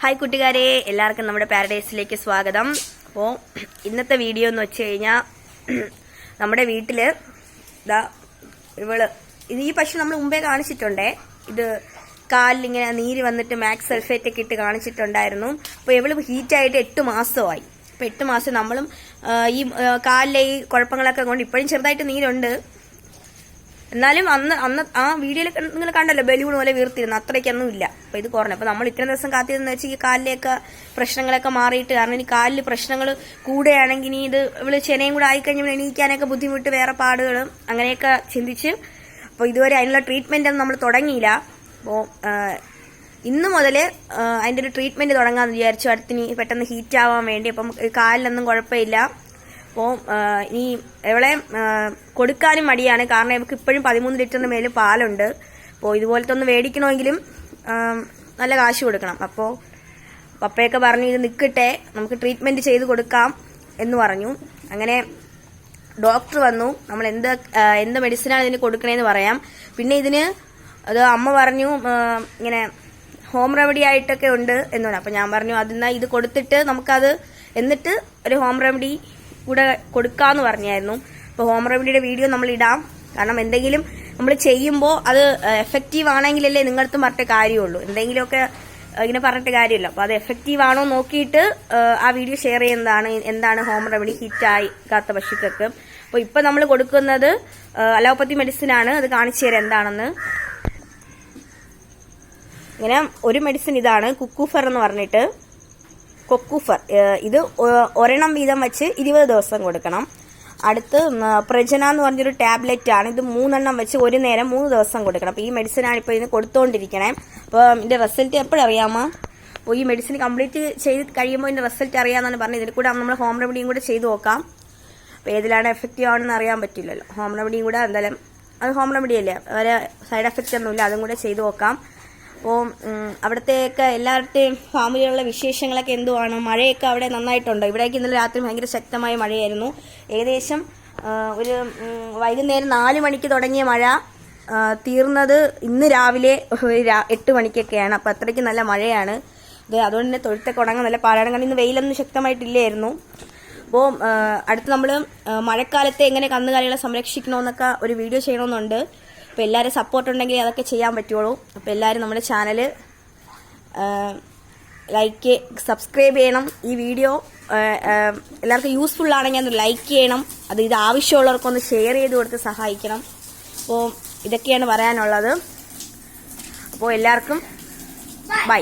Hi കൂട്ടുകാരെ, എല്ലാവർക്കും നമ്മുടെ പാരഡൈസിലേക്ക് സ്വാഗതം. അപ്പോൾ ഇന്നത്തെ വീഡിയോ എന്ന് വെച്ച് കഴിഞ്ഞാൽ നമ്മുടെ വീട്ടിൽ ഈ പശു നമ്മൾ മുമ്പേ കാണിച്ചിട്ടുണ്ടേ. ഇത് കാലിലിങ്ങനെ നീര് വന്നിട്ട് മാക്സ് സൾഫേറ്റ് ഒക്കെ ഇട്ട് കാണിച്ചിട്ടുണ്ടായിരുന്നു. അപ്പോൾ ഇവള് ഹീറ്റായിട്ട് 8 മാസമായി. അപ്പോൾ 8 മാസം നമ്മളും ഈ കാലിലെ ഈ കുഴപ്പങ്ങളൊക്കെ കൊണ്ട് ഇപ്പോഴും ചെറുതായിട്ട് നീരുണ്ട്. എന്നാലും അന്ന് ആ വീഡിയോയിൽ നിങ്ങൾ കണ്ടല്ലോ, ബലൂൺ പോലെ വീർത്തിരുന്നു, അത്രയ്ക്കൊന്നും ഇല്ല. അപ്പൊ ഇത് കുറഞ്ഞു. അപ്പൊ നമ്മൾ ഇത്രയും ദിവസം കാത്തിരുന്ന് വെച്ചാൽ ഈ കാലിലേക്ക് പ്രശ്നങ്ങളൊക്കെ മാറിയിട്ട്, കാരണം ഇനി കാലിൽ പ്രശ്നങ്ങൾ കൂടുകയാണെങ്കിൽ ഇനി ഇത് ഇവള് ചെനയും കൂടെ ആയിക്കഴിഞ്ഞാൽ എണീക്കാനൊക്കെ ബുദ്ധിമുട്ട്, വേറെ പാടുകളും അങ്ങനെയൊക്കെ ചിന്തിച്ച് അപ്പോൾ ഇതുവരെ അതിനുള്ള ട്രീറ്റ്മെന്റ് ഒന്നും നമ്മൾ തുടങ്ങിയില്ല. അപ്പോൾ ഇന്ന് മുതൽ അതിന്റെ ഒരു ട്രീറ്റ്മെന്റ് തുടങ്ങാമെന്ന് വിചാരിച്ചു. അടുത്തിനി പെട്ടെന്ന് ഹീറ്റ് ആവാൻ വേണ്ടി. അപ്പം കാലിലൊന്നും കുഴപ്പമില്ല. അപ്പോൾ ഇനി ഇവളെ കൊടുക്കാനും മടിയാണ്, കാരണം ഇവൾക്ക് ഇപ്പോഴും 13 ലിറ്ററിന് മേല് പാലുണ്ട്. അപ്പോൾ ഇതുപോലത്തെ ഒന്ന് മേടിക്കണമെങ്കിലും നല്ല കാശ് കൊടുക്കണം. അപ്പോൾ പപ്പയൊക്കെ പറഞ്ഞു ഇത് നിൽക്കട്ടെ, നമുക്ക് ട്രീറ്റ്മെന്റ് ചെയ്ത് കൊടുക്കാം എന്ന് പറഞ്ഞു. അങ്ങനെ ഡോക്ടർ വന്നു. നമ്മൾ എന്ത് മെഡിസിനാണ് ഇതിന് കൊടുക്കണേന്ന് പറയാം. പിന്നെ ഇതിന് അത് അമ്മ പറഞ്ഞു ഇങ്ങനെ ഹോം റെമഡി ആയിട്ടൊക്കെ ഉണ്ട് എന്ന് പറഞ്ഞു. അപ്പം ഞാൻ പറഞ്ഞു അതിന്നാ ഇത് കൊടുത്തിട്ട് നമുക്കത് എന്നിട്ട് ഒരു ഹോം റെമഡി കൂടെ കൊടുക്കാന്ന് പറഞ്ഞായിരുന്നു. അപ്പോൾ ഹോം റെമഡിയുടെ വീഡിയോ നമ്മൾ ഇടാം. കാരണം എന്തെങ്കിലും നമ്മൾ ചെയ്യുമ്പോൾ അത് എഫക്റ്റീവ് ആണെങ്കിലല്ലേ നിങ്ങളടുത്തും പറഞ്ഞിട്ട് കാര്യമുള്ളൂ. എന്തെങ്കിലുമൊക്കെ ഇങ്ങനെ പറഞ്ഞിട്ട് കാര്യമില്ല. അപ്പോൾ അത് എഫക്റ്റീവ് ആണോ നോക്കിയിട്ട് ആ വീഡിയോ ഷെയർ ചെയ്യുന്നതാണ്. എന്താണ് ഹോം റെമഡി ഹിറ്റാകാത്ത പശുക്കൾക്ക്. അപ്പോൾ ഇപ്പം നമ്മൾ കൊടുക്കുന്നത് അലോപ്പതി മെഡിസിൻ ആണ്. അത് കാണിച്ചു തരാം എന്താണെന്ന്. ഇങ്ങനെ ഒരു മെഡിസിൻ ഇതാണ് കുക്കൂഫർ എന്ന് പറഞ്ഞിട്ട്. കൊക്കൂഫർ ഇത് ഒരെണ്ണം വീതം വെച്ച് 20 ദിവസം കൊടുക്കണം. അടുത്ത് പ്രജന എന്ന് പറഞ്ഞൊരു ടാബ്ലറ്റ് ആണ്. ഇത് 3 എണ്ണം വെച്ച് ഒരു നേരം 3 ദിവസം കൊടുക്കണം. അപ്പോൾ ഈ മെഡിസിനാണ് ഇപ്പോൾ ഇതിന് കൊടുത്തുകൊണ്ടിരിക്കണേ. അപ്പോൾ ഇതിന്റെ റിസൾട്ട് എപ്പോഴറിയാമോ? അപ്പോൾ ഈ മെഡിസിൻ കംപ്ലീറ്റ് ചെയ്ത് കഴിയുമ്പോൾ ഇതിന്റെ റിസൾട്ട് അറിയാമെന്നാണ് പറഞ്ഞത്. ഇതിൽ കൂടെ നമ്മൾ ഹോം റെമഡിയും കൂടെ ചെയ്ത് നോക്കാം. അപ്പോൾ ഏതിലാണ് എഫക്റ്റീവ് ആണെന്ന് അറിയാൻ പറ്റില്ലല്ലോ. ഹോം റെമഡിയും കൂടെ എന്തായാലും അത് ഹോം റെമഡി അല്ലേ, വേറെ സൈഡ് എഫക്റ്റ് ഒന്നുമില്ല. അതും കൂടെ ചെയ്ത് നോക്കാം. അപ്പോൾ അവിടത്തെയൊക്കെ എല്ലാവരുടെയും ഫാമിലിയുള്ള വിശേഷങ്ങളൊക്കെ എന്തുവാണ്? മഴയൊക്കെ അവിടെ നന്നായിട്ടുണ്ടോ? ഇവിടേക്ക് ഇന്നലെ രാത്രി ഭയങ്കര ശക്തമായ മഴയായിരുന്നു. ഏകദേശം ഒരു വൈകുന്നേരം 4 മണിക്ക് തുടങ്ങിയ മഴ തീർന്നത് ഇന്ന് രാവിലെ 8 മണിക്കൊക്കെയാണ്. അപ്പോൾ അത്രയ്ക്ക് നല്ല മഴയാണ്. അതുകൊണ്ട് തന്നെ തൊഴുത്തൊക്കെ ഉണങ്ങാൻ നല്ല പാടാണ്. കാരണം ഇന്ന് വെയിലൊന്നും ശക്തമായിട്ടില്ലായിരുന്നു. അപ്പോൾ അടുത്ത് നമ്മൾ മഴക്കാലത്തെ എങ്ങനെ കന്നുകാലികളെ സംരക്ഷിക്കണമെന്നൊക്കെ ഒരു വീഡിയോ ചെയ്യണമെന്നുണ്ട്. അപ്പോൾ എല്ലാവരും സപ്പോർട്ട് ഉണ്ടെങ്കിൽ അതൊക്കെ ചെയ്യാൻ പറ്റുള്ളൂ. അപ്പോൾ എല്ലാവരും നമ്മുടെ ചാനൽ ലൈക്ക് സബ്സ്ക്രൈബ് ചെയ്യണം. ഈ വീഡിയോ എല്ലാവർക്കും യൂസ്ഫുൾ ആണെങ്കിൽ ഒന്ന് ലൈക്ക് ചെയ്യണം. ഇത് ആവശ്യമുള്ളവർക്കൊന്ന് ഷെയർ ചെയ്ത് കൊടുത്ത് സഹായിക്കണം. അപ്പോൾ ഇതൊക്കെയാണ് പറയാനുള്ളത്. അപ്പോൾ എല്ലാവർക്കും ബൈ.